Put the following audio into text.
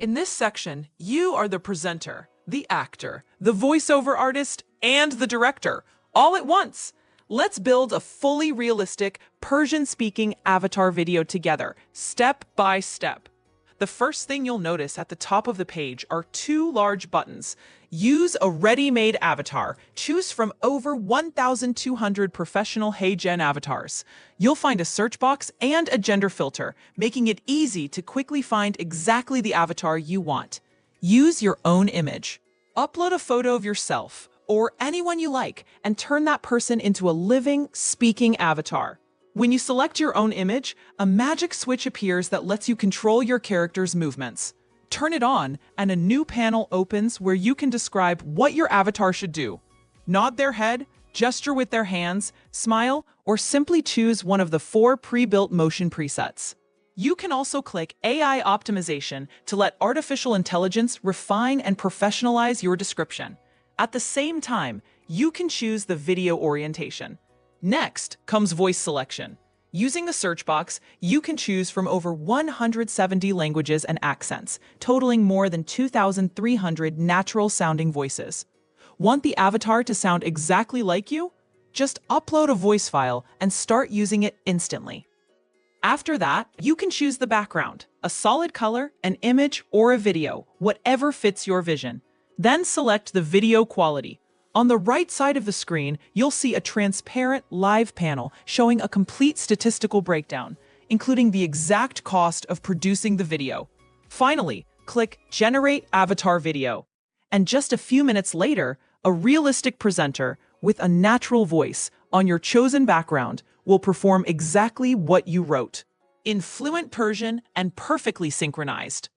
In this section, you are the presenter, the actor, the voiceover artist, and the director, all at once. Let's build a fully realistic Persian-speaking avatar video together, step by step. The first thing you'll notice at the top of the page are two large buttons. Use a ready-made avatar. Choose from over 1,200 professional HeyGen avatars. You'll find a search box and a gender filter, making it easy to quickly find exactly the avatar you want. Use your own image. Upload a photo of yourself or anyone you like and turn that person into a living, speaking avatar. When you select your own image, a magic switch appears that lets you control your character's movements. Turn it on, and a new panel opens where you can describe what your avatar should do. Nod their head, gesture with their hands, smile, or simply choose one of the 4 pre-built motion presets. You can also click AI optimization to let artificial intelligence refine and professionalize your description. At the same time, you can choose the video orientation. Next comes voice selection. Using the search box, you can choose from over 170 languages and accents, totaling more than 2,300 natural-sounding voices. Want the avatar to sound exactly like you? Just upload a voice file and start using it instantly. After that, you can choose the background, a solid color, an image, or a video, whatever fits your vision. Then select the video quality. On the right side of the screen, you'll see a transparent live panel showing a complete statistical breakdown, including the exact cost of producing the video. Finally, click Generate Avatar Video. And just a few minutes later, a realistic presenter with a natural voice on your chosen background will perform exactly what you wrote, in fluent Persian and perfectly synchronized.